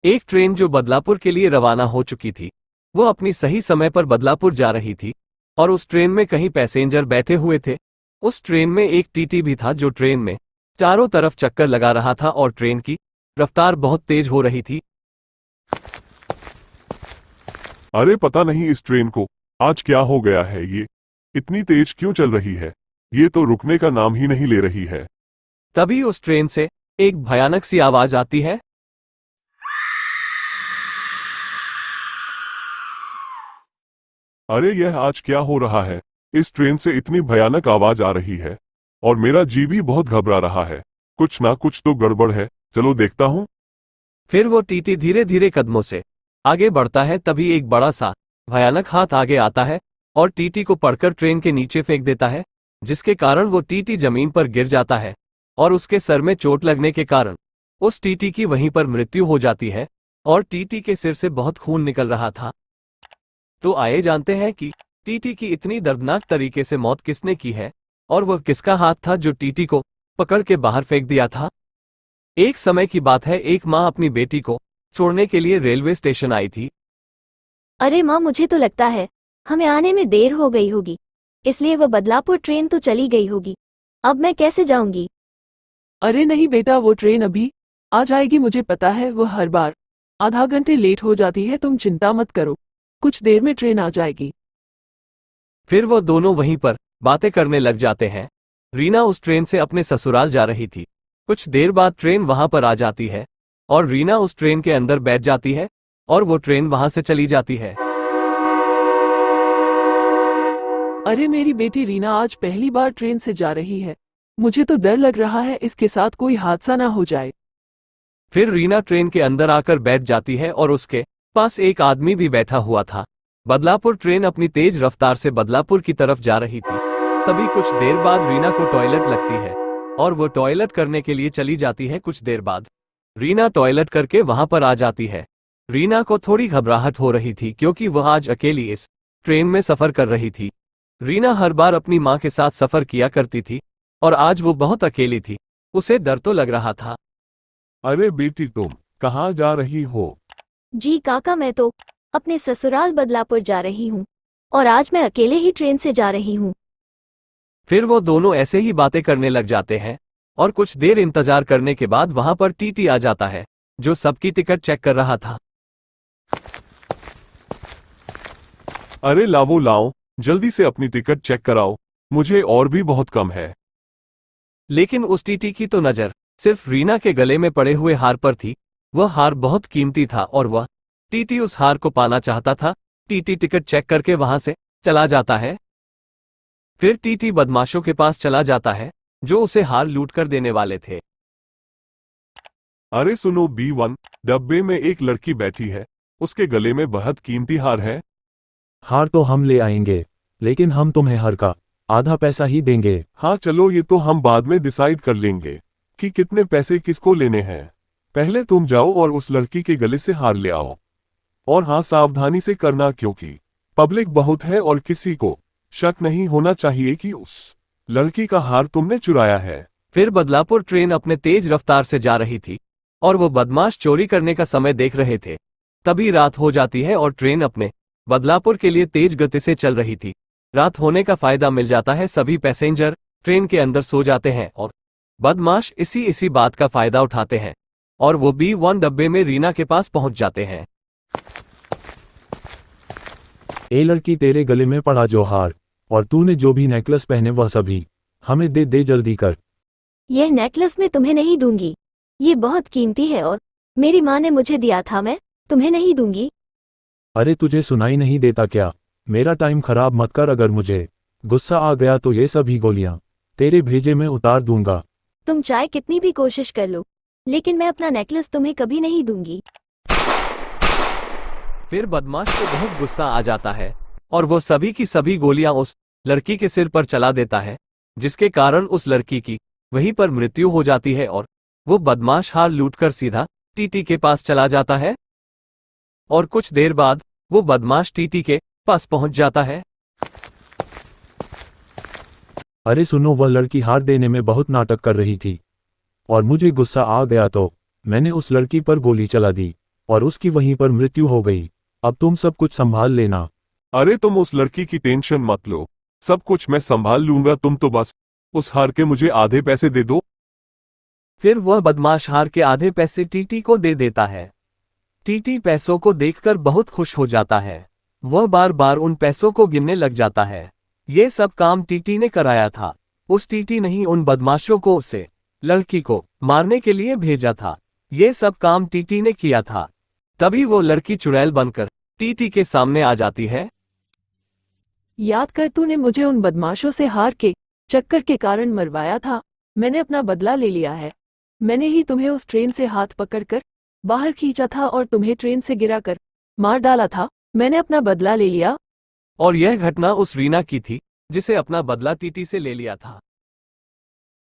एक ट्रेन जो बदलापुर के लिए रवाना हो चुकी थी, वो अपनी सही समय पर बदलापुर जा रही थी और उस ट्रेन में कई पैसेंजर बैठे हुए थे। उस ट्रेन में एक टीटी भी था जो ट्रेन में चारों तरफ चक्कर लगा रहा था और ट्रेन की रफ्तार बहुत तेज हो रही थी। अरे पता नहीं इस ट्रेन को आज क्या हो गया है, ये इतनी तेज क्यों चल रही है? ये तो रुकने का नाम ही नहीं ले रही है। तभी उस ट्रेन से एक भयानक सी आवाज आती है। अरे यह आज क्या हो रहा है? इस ट्रेन से इतनी भयानक आवाज आ रही है और मेरा जी भी बहुत घबरा रहा है। कुछ ना कुछ तो गड़बड़ है, चलो देखता हूँ। फिर वो टीटी धीरे धीरे कदमों से आगे बढ़ता है। तभी एक बड़ा सा भयानक हाथ आगे आता है और टीटी को पकड़कर ट्रेन के नीचे फेंक देता है, जिसके कारण वो टीटी जमीन पर गिर जाता है और उसके सर में चोट लगने के कारण उस टीटी की वहीं पर मृत्यु हो जाती है और टीटी के सिर से बहुत खून निकल रहा था। तो आइए जानते हैं कि टीटी की इतनी दर्दनाक तरीके से मौत किसने की है और वह किसका हाथ था जो टीटी को पकड़ के बाहर फेंक दिया था। एक समय की बात है, एक माँ अपनी बेटी को छोड़ने के लिए रेलवे स्टेशन आई थी। अरे माँ, मुझे तो लगता है हमें आने में देर हो गई होगी, इसलिए वह बदलापुर ट्रेन तो चली गई होगी। अब मैं कैसे जाऊंगी? अरे नहीं बेटा, वो ट्रेन अभी आ जाएगी, मुझे पता है। वो हर बार आधा घंटे लेट हो जाती है, तुम चिंता मत करो, कुछ देर में ट्रेन आ जाएगी। फिर वो दोनों वहीं पर बातें करने लग जाते हैं। रीना उस ट्रेन से अपने ससुराल जा रही थी। कुछ देर बाद ट्रेन वहां पर आ जाती है और रीना उस ट्रेन के अंदर बैठ जाती है और वो ट्रेन वहां से चली जाती है। अरे मेरी बेटी रीना आज पहली बार ट्रेन से जा रही है, मुझे तो डर लग रहा है इसके साथ कोई हादसा ना हो जाए। फिर रीना ट्रेन के अंदर आकर बैठ जाती है और उसके पास एक आदमी भी बैठा हुआ था। बदलापुर ट्रेन अपनी तेज रफ्तार से बदलापुर की तरफ जा रही थी। तभी कुछ देर बाद रीना को टॉयलेट लगती है और वो टॉयलेट करने के लिए चली जाती है। कुछ देर बाद रीना टॉयलेट करके वहां पर आ जाती है। रीना को थोड़ी घबराहट हो रही थी क्योंकि वह आज अकेली इस ट्रेन में सफर कर रही थी। रीना हर बार अपनी माँ के साथ सफर किया करती थी और आज वो बहुत अकेली थी। उसे डर तो लग रहा था। अरे बेटी, तुम कहाँ जा रही हो? जी काका, मैं तो अपने ससुराल बदलापुर जा रही हूँ और आज मैं अकेले ही ट्रेन से जा रही हूँ। फिर वो दोनों ऐसे ही बातें करने लग जाते हैं और कुछ देर इंतजार करने के बाद वहां पर टीटी आ जाता है जो सबकी टिकट चेक कर रहा था। अरे लाओ लाओ, जल्दी से अपनी टिकट चेक कराओ, मुझे और भी बहुत कम है। लेकिन उस टीटी की तो नजर सिर्फ रीना के गले में पड़े हुए हार पर थी। वह हार बहुत कीमती था और वह टीटी उस हार को पाना चाहता था। टीटी टिकट चेक करके वहां से चला जाता है। फिर टीटी बदमाशों के पास चला जाता है जो उसे हार लूट कर देने वाले थे। अरे सुनो B1, डब्बे में एक लड़की बैठी है, उसके गले में बहुत कीमती हार है। हार तो हम ले आएंगे, लेकिन हम तुम्हें हर का आधा पैसा ही देंगे। हाँ चलो, ये तो हम बाद में डिसाइड कर लेंगे कि कितने पैसे किसको लेने हैं। पहले तुम जाओ और उस लड़की के गले से हार ले आओ। और हाँ, सावधानी से करना क्योंकि पब्लिक बहुत है और किसी को शक नहीं होना चाहिए कि उस लड़की का हार तुमने चुराया है। फिर बदलापुर ट्रेन अपने तेज रफ्तार से जा रही थी और वो बदमाश चोरी करने का समय देख रहे थे। तभी रात हो जाती है और ट्रेन अपने बदलापुर के लिए तेज गति से चल रही थी। रात होने का फायदा मिल जाता है, सभी पैसेंजर ट्रेन के अंदर सो जाते हैं और बदमाश इसी बात का फायदा उठाते हैं और वो B1 डब्बे में रीना के पास पहुंच जाते हैं। ए लड़की, तेरे गले में पड़ा जो हार और तूने जो भी नेकलेस पहने वह सभी हमें दे दे, जल्दी कर। यह नेकलेस मैं तुम्हें नहीं दूंगी, ये बहुत कीमती है और मेरी माँ ने मुझे दिया था, मैं तुम्हें नहीं दूंगी। अरे तुझे सुनाई नहीं देता क्या? मेरा टाइम खराब मत कर, अगर मुझे गुस्सा आ गया तो ये सभी गोलियां तेरे भेजे में उतार दूंगा। तुम चाहे कितनी भी कोशिश कर लो, लेकिन मैं अपना नेकलेस तुम्हें कभी नहीं दूंगी। फिर बदमाश को बहुत गुस्सा आ जाता है और वो सभी की सभी गोलियां उस लड़की के सिर पर चला देता है, जिसके कारण उस लड़की की वहीं पर मृत्यु हो जाती है और वो बदमाश हार लूटकर सीधा टीटी के पास चला जाता है। और कुछ देर बाद वो बदमाश टीटी के पास पहुंच जाता है। अरे सुनो, वह लड़की हार देने में बहुत नाटक कर रही थी और मुझे गुस्सा आ गया तो मैंने उस लड़की पर गोली चला दी। और उसकी वहीं पर मृत्यु हो गई। अब तुम सब कुछ संभाल लेना। अरे तुम उस लड़की की टेंशन मत लो, सब कुछ मैं संभाल लूंगा, तुम तो बस उस हार के मुझे आधे पैसे दे दो। फिर वह बदमाश हार के आधे पैसे टीटी को दे देता है। टीटी पैसों को देखकर बहुत खुश हो जाता है। वह बार बार उन पैसों को गिनने लग जाता है। ये सब काम टीटी ने कराया था। उस टीटी ने ही उन बदमाशों को उसे लड़की को मारने के लिए भेजा था। ये सब काम टीटी ने किया था। तभी वो लड़की चुड़ैल बनकर टीटी के सामने आ जाती है। याद कर, तूने मुझे उन बदमाशों से हार के चक्कर के कारण मरवाया था। मैंने अपना बदला ले लिया है। मैंने ही तुम्हें उस ट्रेन से हाथ पकड़कर बाहर खींचा था और तुम्हें ट्रेन से गिराकर मार डाला था। मैंने अपना बदला ले लिया। और यह घटना उस रीना की थी जिसे अपना बदला टीटी से ले लिया था।